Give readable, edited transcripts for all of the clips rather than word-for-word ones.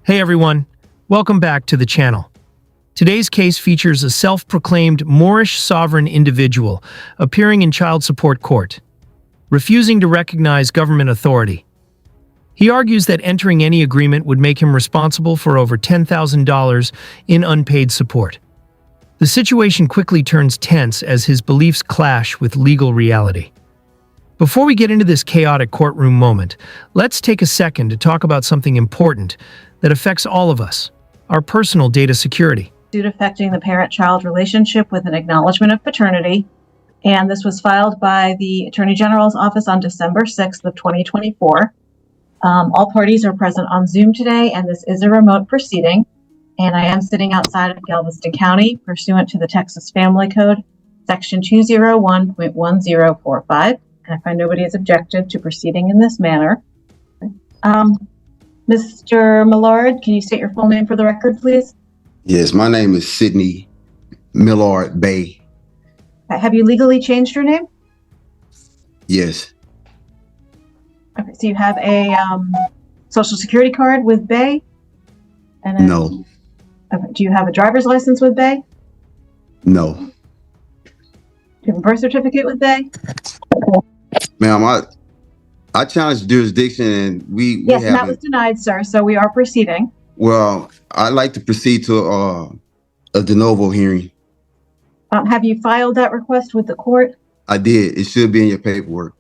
Hey everyone, welcome back to the channel. Today's case features a self-proclaimed Moorish sovereign individual appearing in child support court, refusing to recognize government authority. He argues that entering any agreement would make him responsible for over $10,000 in unpaid support. The situation quickly turns tense as his beliefs clash with legal reality. Before we get into this chaotic courtroom moment, let's take a second to talk about something important that affects all of us, our personal data security. Suit affecting the parent-child relationship with an acknowledgement of paternity, and this was filed by the Attorney General's office on December 6th of 2024. All parties are present on Zoom today, and this is a remote proceeding, and I am sitting outside of Galveston County pursuant to the Texas Family Code, Section 201.1045. And I find nobody has objected to proceeding in this manner. Mr. Millard, can you state your full name for the record, please? Yes, my name is Sidney Millard Bay. Have you legally changed your name? Yes. Okay, so you have a social security card with Bay? And No. Okay, do you have a driver's license with Bay? No. Do you have a birth certificate with Bay? Ma'am, I challenged jurisdiction and we Yes, and that haven't. was denied, sir, so we are proceeding. Well, I'd like to proceed to a de novo hearing. Have you filed that request with the court? I did. It should be in your paperwork.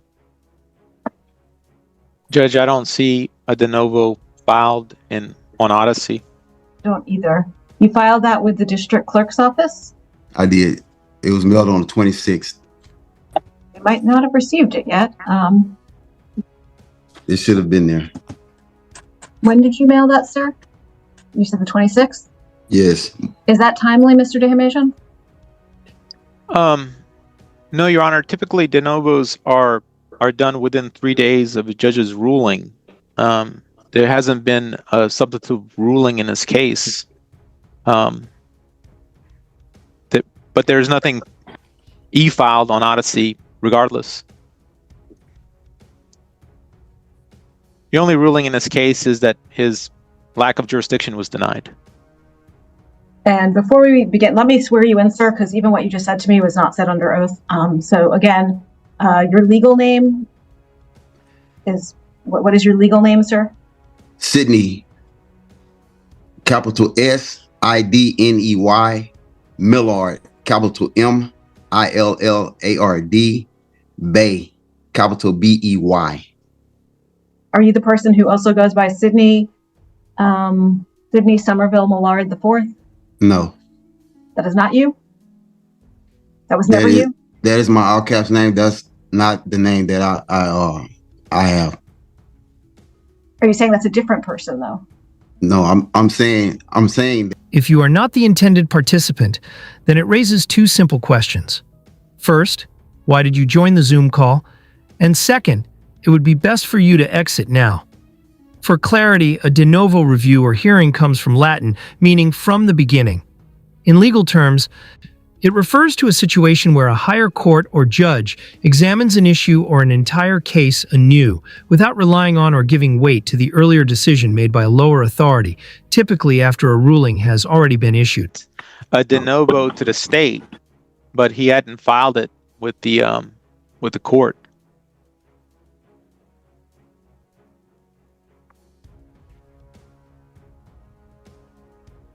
Judge, I don't see a de novo filed on Odyssey. Don't either. You filed that with the district clerk's office? I did. It was mailed on the 26th. You might not have received it yet. It should have been there. When did you mail that, sir? You said the 26th? Yes. Is that timely, Mr. DeHimation? No, Your Honor. Typically, de novos are done within 3 days of a judge's ruling. There hasn't been a substantive ruling in this case. But there's nothing e-filed on Odyssey regardless. The only ruling in this case is that his lack of jurisdiction was denied. And before we begin, let me swear you in, sir, because even what you just said to me was not said under oath. So again, your legal name is, what is your legal name, sir? Sidney, capital S-I-D-N-E-Y, Millard, capital M-I-L-L-A-R-D, Bay, capital B-E-Y. Are you the person who also goes by Sidney Somerville Millard IV? No. That is not you? That was never you? That is my all caps name. That's not the name that I have. Are you saying that's a different person, though? No, I'm saying that. If you are not the intended participant, then it raises two simple questions. First, why did you join the Zoom call? And second, it would be best for you to exit now. For clarity, a de novo review or hearing comes from Latin, meaning from the beginning. In legal terms, it refers to a situation where a higher court or judge examines an issue or an entire case anew, without relying on or giving weight to the earlier decision made by a lower authority, typically after a ruling has already been issued. A de novo to the state, but he hadn't filed it with the court.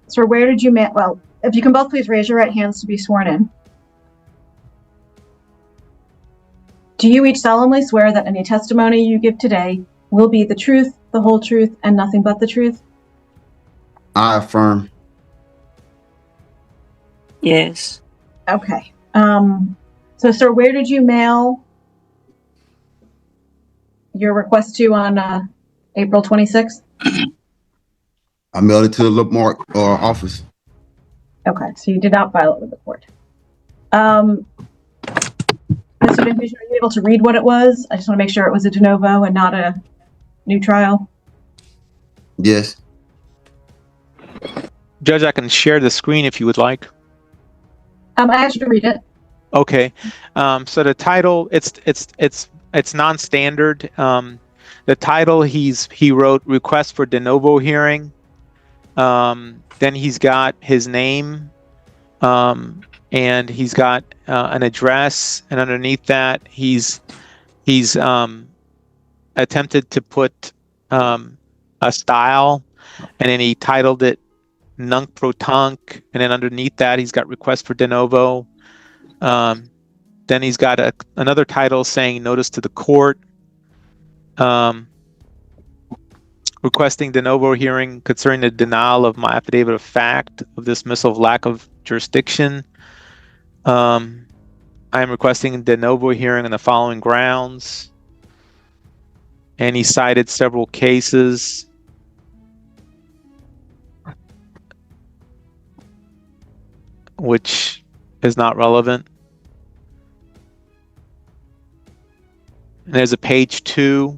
Sir, where did you mail? Well, if you can both please raise your right hands to be sworn in. Do you each solemnly swear that any testimony you give today will be the truth, the whole truth, and nothing but the truth? I affirm. Yes. Okay. So, sir, where did you mail your request to on April 26th? I mailed it to the Lamarck office. Okay, so you did not file it with the court. Mr. DeHimation, are you able to read what it was? I just want to make sure it was a de novo and not a new trial. Yes. Judge, I can share the screen if you would like. I asked you to read it. Okay. So the title, it's non-standard. The title he wrote request for de novo hearing. Then he's got his name, and he's got an address, and underneath that he's attempted to put a style, and then he titled it Nunc Pro Tunc, and then underneath that he's got request for de novo. Then he's got another title saying notice to the court, requesting de novo hearing concerning the denial of my affidavit of fact of dismissal of lack of jurisdiction. I am requesting de novo hearing on the following grounds. And he cited several cases. Which is not relevant. And there's a page 2.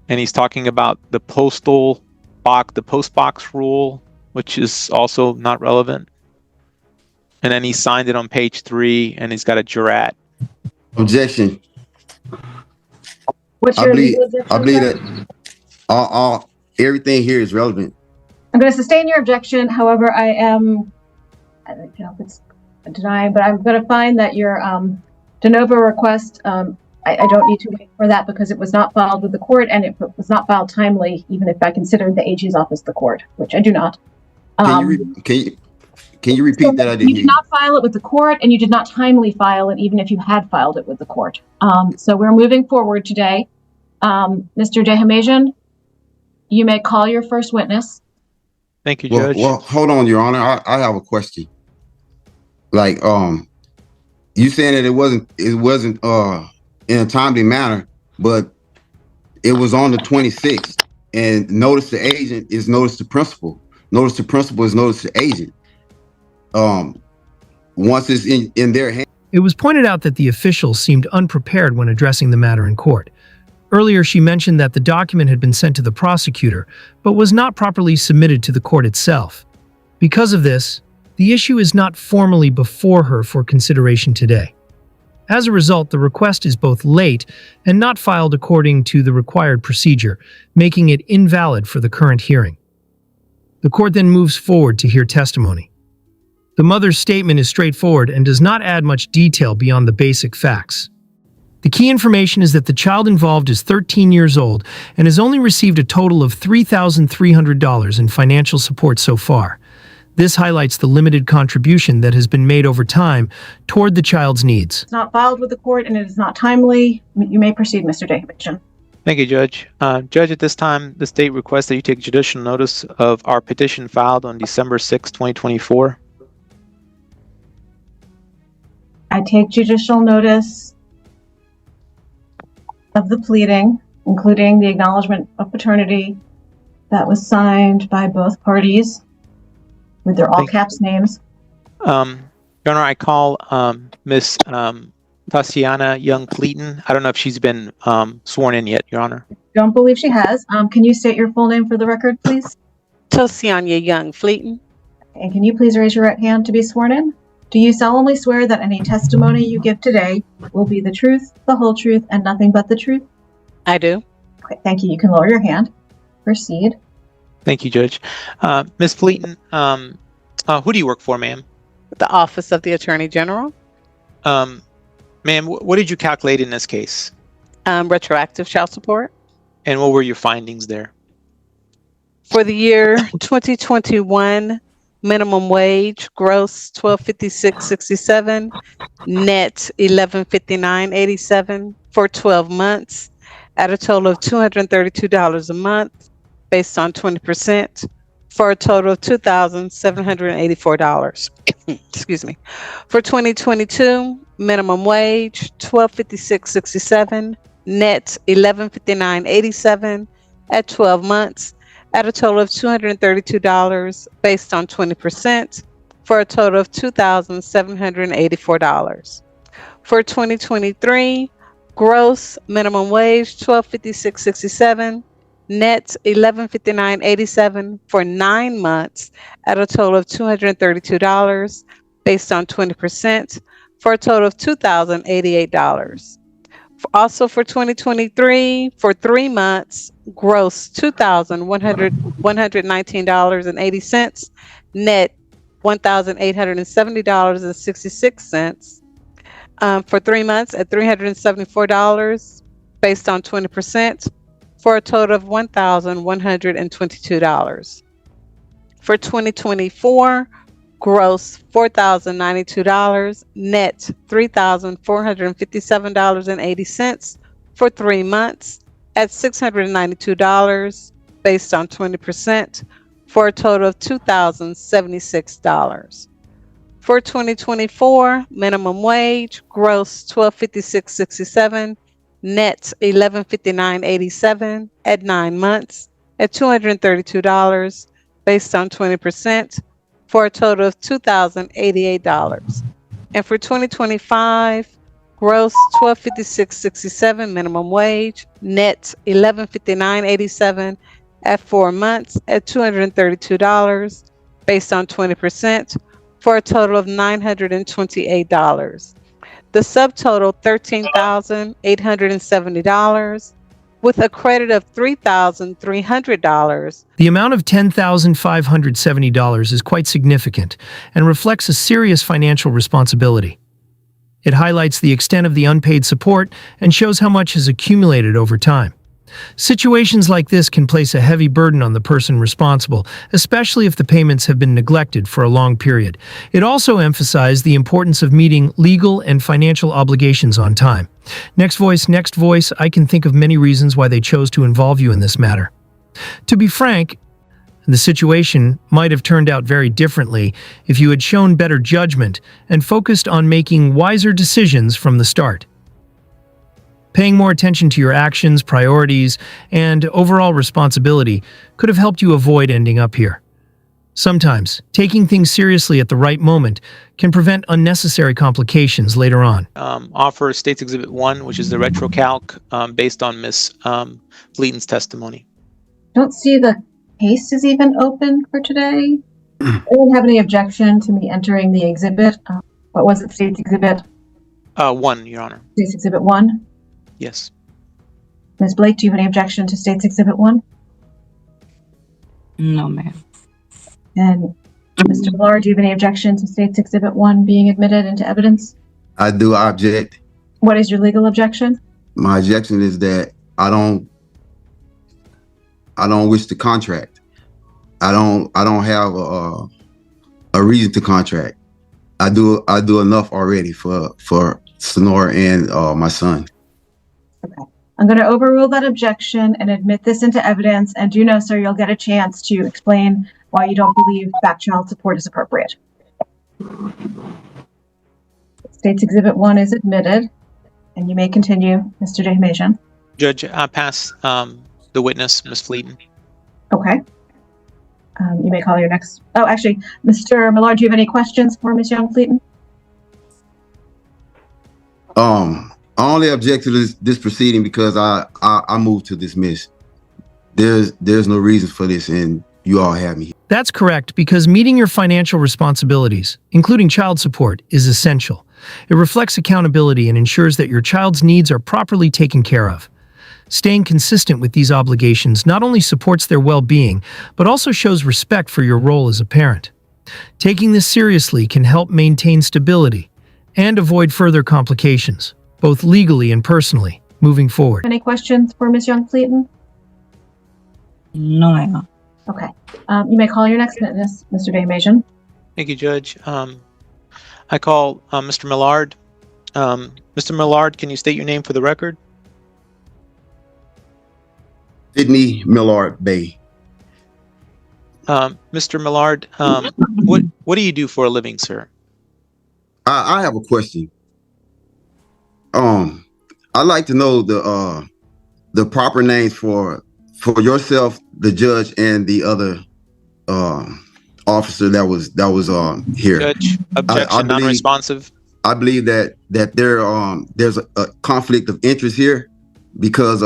And he's talking about the post box rule, which is also not relevant. And then he signed it on page 3, and he's got a jurat. Objection. What's your legal objection? I believe that all everything here is relevant. I'm going to sustain your objection. However, I don't know if it's denying, but I'm going to find that your de novo request, I don't need to wait for that because it was not filed with the court, and it was not filed timely, even if I considered the AG's office the court, which I do not. Can you repeat that? I didn't You did not file it with the court, and you did not timely file it, even if you had filed it with the court. So we're moving forward today. Mr. Dehamajian, you may call your first witness. Thank you, Judge. Well, hold on, Your Honor. I have a question. Like, you saying that it wasn't in a timely manner, but it was on the 26th, and notice to agent is notice to principal. Notice to principal is notice to agent. Once it's in their hand. It was pointed out that the official seemed unprepared when addressing the matter in court. Earlier, she mentioned that the document had been sent to the prosecutor, but was not properly submitted to the court itself. Because of this, the issue is not formally before her for consideration today. As a result, the request is both late and not filed according to the required procedure, making it invalid for the current hearing. The court then moves forward to hear testimony. The mother's statement is straightforward and does not add much detail beyond the basic facts. The key information is that the child involved is 13 years old and has only received a total of $3,300 in financial support so far. This highlights the limited contribution that has been made over time toward the child's needs. It's not filed with the court and it is not timely. You may proceed, Mr. Dehamajian. Thank you, Judge. Judge, at this time, the state requests that you take judicial notice of our petition filed on December 6, 2024. I take judicial notice of the pleading, including the acknowledgement of paternity that was signed by both parties with their all caps names. Your Honor, I call Miss Tatiana Young-Fleeton. I don't know if she's been sworn in yet, Your Honor. Don't believe she has. Can you state your full name for the record, please? Tatiana Young-Fleeton. And can you please raise your right hand to be sworn in? Do you solemnly swear that any testimony you give today will be the truth, the whole truth, and nothing but the truth? I do. Okay, thank you. You can lower your hand. Proceed. Thank you, Judge. Ms. Fleeton, who do you work for, ma'am? The Office of the Attorney General. Ma'am, what did you calculate in this case? Retroactive child support. And what were your findings there? For the year 2021, minimum wage, gross $1256.67, net $1159.87 for 12 months, at a total of $232 a month, based on 20%, for a total of $2,784. Excuse me. For 2022, minimum wage, $1256.67, net $1159.87 at 12 months, at a total of $232 based on 20%, for a total of $2,784. For 2023, gross minimum wage $1256.67, net $1159.87 for 9 months, at a total of $232 based on 20%, for a total of $2,088. Also for 2023, for 3 months, gross $2,119.80, net $1,870.66. For 3 months at $374 based on 20%, for a total of $1,122. For 2024, gross $4,092, net $3,457.80 for 3 months at $692 based on 20%, for a total of $2,076. For 2024, minimum wage, gross $12.56.67, net $11.59.87 at 9 months at $232 based on 20%, for a total of $2,088. And for 2025, gross $12.56.67 minimum wage, net $11.59.87 at 4 months at $232 based on 20%, for a total of $928. The subtotal $13,870 with a credit of $3,300. The amount of $10,570 is quite significant and reflects a serious financial responsibility. It highlights the extent of the unpaid support and shows how much has accumulated over time. Situations like this can place a heavy burden on the person responsible, especially if the payments have been neglected for a long period. It also emphasized the importance of meeting legal and financial obligations on time. Next voice, I can think of many reasons why they chose to involve you in this matter. To be frank, the situation might have turned out very differently if you had shown better judgment and focused on making wiser decisions from the start. Paying more attention to your actions, priorities, and overall responsibility could have helped you avoid ending up here. Sometimes, taking things seriously at the right moment can prevent unnecessary complications later on. Offer States Exhibit 1, which is the retrocalc based on Ms. Fleeton's testimony. Don't see the case is even open for today. I don't have any objection to me entering the exhibit. What was it, States Exhibit? 1, Your Honor. States Exhibit 1? Yes. Ms. Blake, do you have any objection to States Exhibit 1? No, ma'am. And Mr. Millard, do you have any objection to States Exhibit 1 being admitted into evidence? I do object. What is your legal objection? My objection is that I don't wish to contract. I don't have a reason to contract. I do enough already for Sonora and my son. Okay. I'm going to overrule that objection and admit this into evidence. And do know, sir, you'll get a chance to explain why you don't believe back child support is appropriate. States Exhibit 1 is admitted, and you may continue, Mr. Dehmasian. Judge, pass the witness, Ms. Fleeton. Okay. You may call your next. Oh, actually, Mr. Millard, do you have any questions for Ms. Young-Fleeton? I only object to this proceeding because I moved to dismiss. There's no reason for this, and you all have me. That's correct, because meeting your financial responsibilities, including child support, is essential. It reflects accountability and ensures that your child's needs are properly taken care of. Staying consistent with these obligations not only supports their well-being, but also shows respect for your role as a parent. Taking this seriously can help maintain stability and avoid further complications, both legally and personally, moving forward. Any questions for Ms. Young-Fleeton? No, ma'am. Okay. You may call your next witness, Mr. Dehmasian. Thank you, Judge. I call Mr. Millard. Mr. Millard, can you state your name for the record? Sydney Millard Bay. Mr. Millard, what do you do for a living, sir? I have a question. I'd like to know the proper names for yourself, the judge, and the other officer that was here. Judge, objection, non-responsive. I believe that there's a conflict of interest here because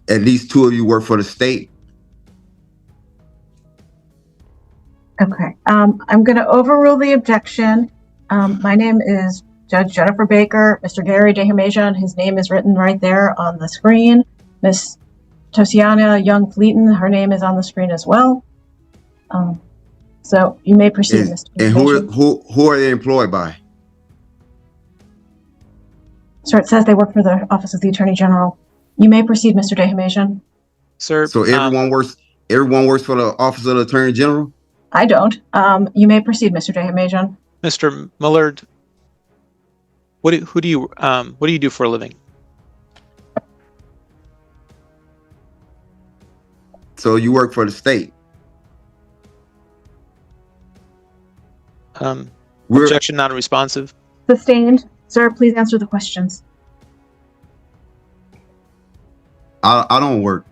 at least two of you work for the state. Okay. I'm going to overrule the objection. My name is Judge Jennifer Baker, Mr. Gary DeHimajan, his name is written right there on the screen. Miss Tosiana Young Fleeton, her name is on the screen as well. So you may proceed, Mr. And DeHimajan. who are they employed by? Sir, it says they work for the Office of the Attorney General. You may proceed, Mr. DeHimajan. Sir, So everyone works for the Office of the Attorney General? I don't. You may proceed, Mr. DeHimajan. Mr. Millard, what do you do for a living? So you work for the state? Objection non-responsive. Sustained. Sir, please answer the questions. I don't work.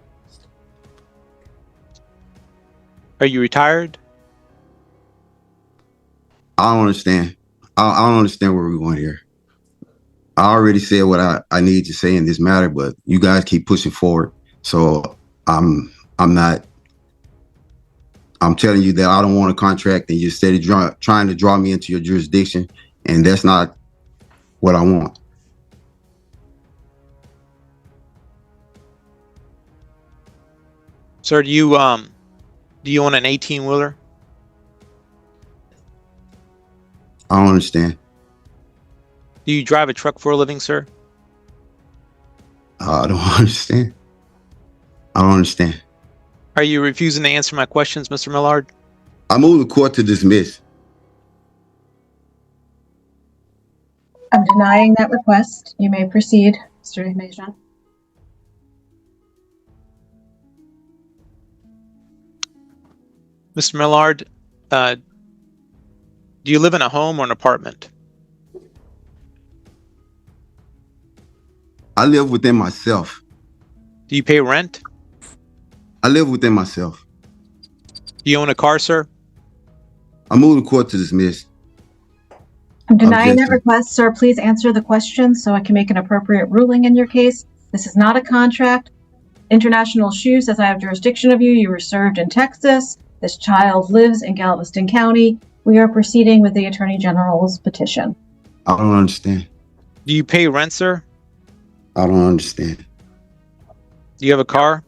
Are you retired? I don't understand. I don't understand where we're going here. I already said what I need to say in this matter, but you guys keep pushing forward. So I'm telling you that I don't want a contract, and you're steady trying to draw me into your jurisdiction, and that's not what I want. Sir, do you own an 18-wheeler? I don't understand. Do you drive a truck for a living, sir? I don't understand. I don't understand. Are you refusing to answer my questions, Mr. Millard? I move the court to dismiss. I'm denying that request. You may proceed, Mr. DeHimajan. Mr. Millard, do you live in a home or an apartment? I live within myself. Do you pay rent? I live within myself. Do you own a car, sir? I move the court to dismiss. I'm denying that Objection. request. Sir, please answer the question so I can make an appropriate ruling in your case. This is not a contract. International Shoe says I have jurisdiction of you. You were served in Texas. This child lives in Galveston County. We are proceeding with the Attorney General's petition. I don't understand. Do you pay rent, sir? I don't understand. Do you have a car?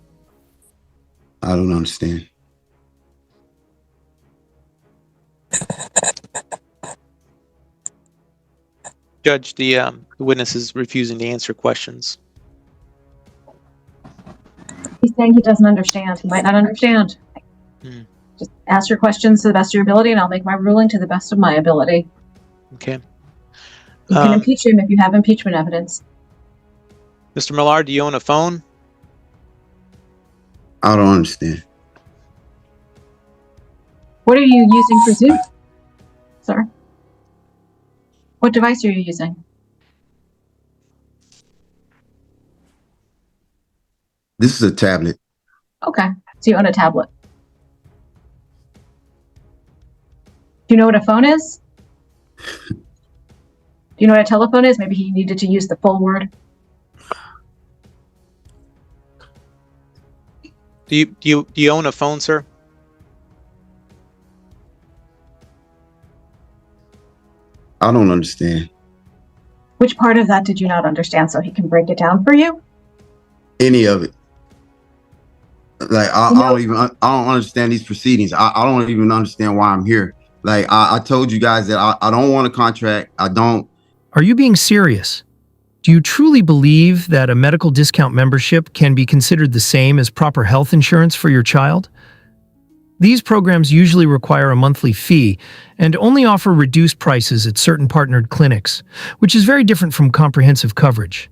I don't understand. Judge, the witness is refusing to answer questions. He's saying he doesn't understand. He might not understand. Just ask your questions to the best of your ability, and I'll make my ruling to the best of my ability. Okay. You can impeach him if you have impeachment evidence. Mr. Millard, do you own a phone? I don't understand. What are you using for Zoom, sir? What device are you using? This is a tablet. Okay, so you own a tablet. Do you know what a phone is? Do you know what a telephone is? Maybe he needed to use the full word. Do you own a phone, sir? I don't understand. Which part of that did you not understand so he can break it down for you? Any of it. Like I don't understand these proceedings. I don't even understand why I'm here. Like I told you guys that I don't want a contract. I don't. Are you being serious? Do you truly believe that a medical discount membership can be considered the same as proper health insurance for your child? These programs usually require a monthly fee and only offer reduced prices at certain partnered clinics, which is very different from comprehensive coverage.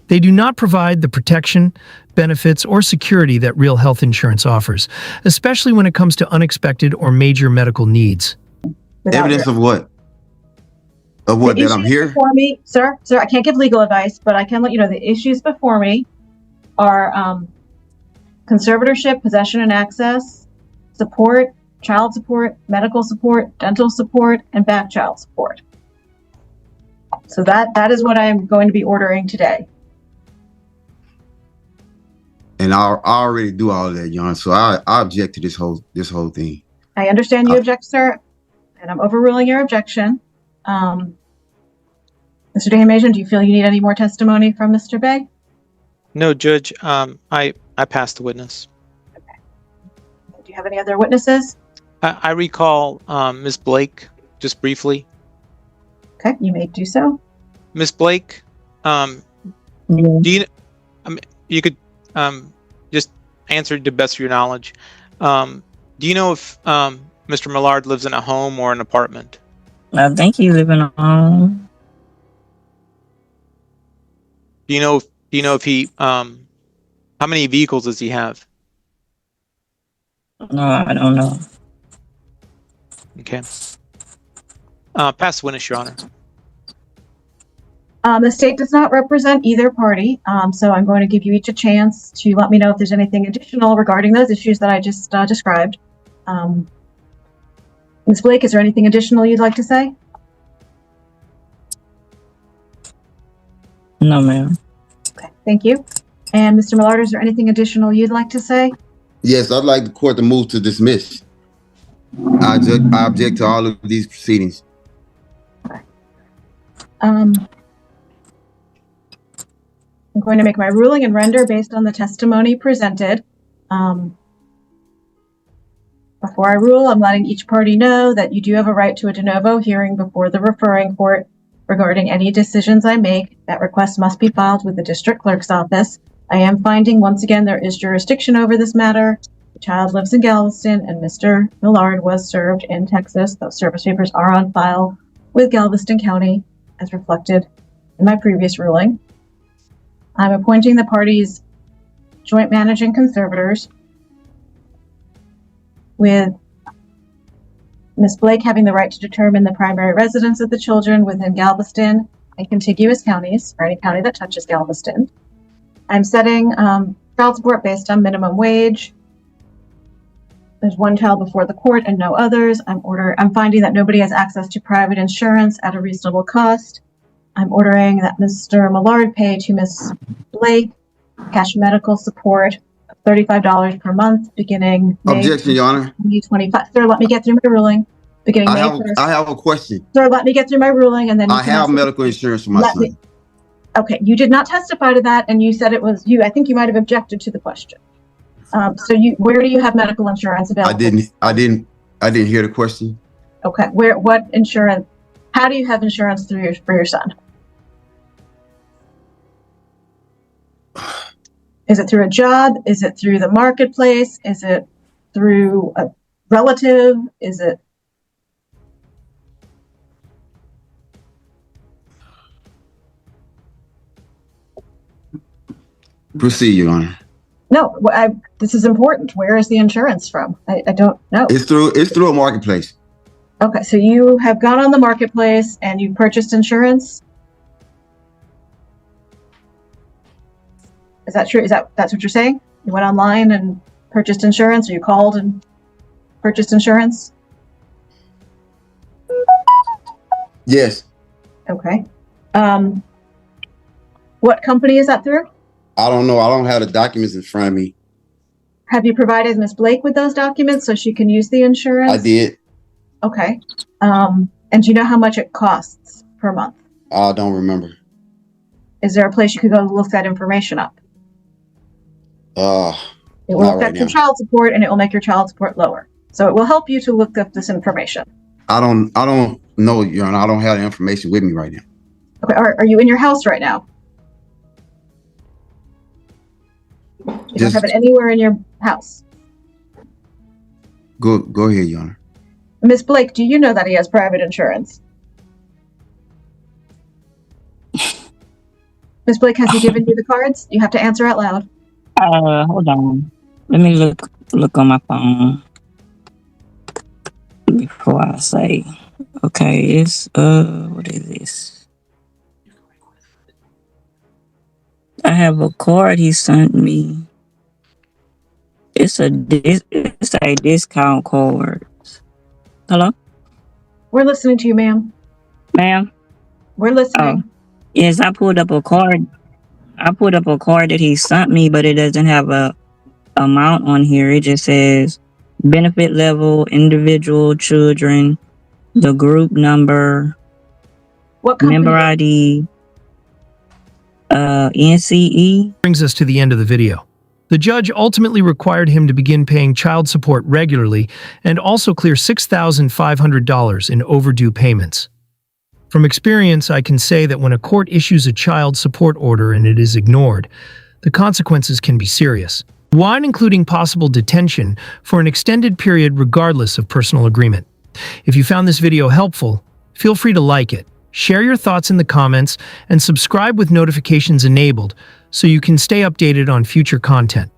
They do not provide the protection, benefits, or security that real health insurance offers, especially when it comes to unexpected or major medical needs. Evidence of what? Of what? That I'm here? Before me, sir, I can't give legal advice, but I can let you know the issues before me are conservatorship, possession and access, support, child support, medical support, dental support, and back child support. So that is what I am going to be ordering today. And I already do all of that, Jan. So I object to this whole thing. I understand you object, sir, and I'm overruling your objection. Mr. Damasian, do you feel you need any more testimony from Mr. Begg? No, Judge. I passed the witness. Do you have any other witnesses? I recall Ms. Blake just briefly. Okay, you may do so. Ms. Blake, Yeah. do you? You could just answer to the best of your knowledge. Do you know if Mr. Millard lives in a home or an apartment? I think he living alone. Do you know if he how many vehicles does he have? No, I don't know. Okay. Pass the witness, Your Honor. The state does not represent either party, so I'm going to give you each a chance to let me know if there's anything additional regarding those issues that I just described. Ms. Blake, is there anything additional you'd like to say? No, ma'am. Okay, thank you. And Mr. Millard, is there anything additional you'd like to say? Yes, I'd like the court to move to dismiss. I object to all of these proceedings. I'm going to make my ruling and render based on the testimony presented. Before I rule, I'm letting each party know that you do have a right to a de novo hearing before the referring court regarding any decisions I make. That request must be filed with the district clerk's office. I am finding, once again, there is jurisdiction over this matter. The child lives in Galveston, and Mr. Millard was served in Texas. Those service papers are on file with Galveston County, as reflected in my previous ruling. I'm appointing the parties' joint managing conservators, with Ms. Blake having the right to determine the primary residence of the children within Galveston and contiguous counties, or any county that touches Galveston. I'm setting child support based on minimum wage. There's one child before the court and no others. I'm finding that nobody has access to private insurance at a reasonable cost. I'm ordering that Mr. Millard pay to Ms. Blake cash medical support of $35 per month beginning May Objection, Your Honor. 2025. Sir, let me get through my ruling. Beginning May 1st. I have a question. Sir, let me get through my ruling and then you I can have ask medical insurance for my son. Okay, you did not testify to that, and you said it was you. I think you might have objected to the question. Where do you have medical insurance available? I didn't hear the question. Okay, what insurance? How do you have insurance for your son? Is it through a job? Is it through the marketplace? Is it through a relative? Is it? Proceed, Your Honor. No, this is important. Where is the insurance from? I don't know. It's through a marketplace. Okay, so you have gone on the marketplace and you purchased insurance? Is that true? That's what you're saying? You went online and purchased insurance, or you called and purchased insurance? Yes. Okay. What company is that through? I don't know. I don't have the documents in front of me. Have you provided Ms. Blake with those documents so she can use the insurance? I did. Okay. And do you know how much it costs per month? I don't remember. Is there a place you could go look that information up? It will affect your child support, and it will make your child support lower. So it will help you to look up this information. I don't know, Your Honor. I don't have the information with me right now. Okay. Are you in your house right now? You don't have it anywhere in your house. Go ahead, Your Honor. Ms. Blake, do you know that he has private insurance? Ms. Blake, has he given you the cards? You have to answer out loud. Hold on. Let me look on my phone before I say. Okay, it's what is this? I have a card he sent me. It's a discount card. Hello? We're listening to you, ma'am. Ma'am? We're listening. Oh, yes, I pulled up a card. That he sent me, but it doesn't have a amount on here. It just says benefit level, individual, children, the group number. What company? member ID, NCE. Brings us to the end of the video. The judge ultimately required him to begin paying child support regularly and also clear $6,500 in overdue payments. From experience, I can say that when a court issues a child support order and it is ignored, the consequences can be serious, one including possible detention for an extended period regardless of personal agreement. If you found this video helpful, feel free to like it, share your thoughts in the comments, and subscribe with notifications enabled so you can stay updated on future content.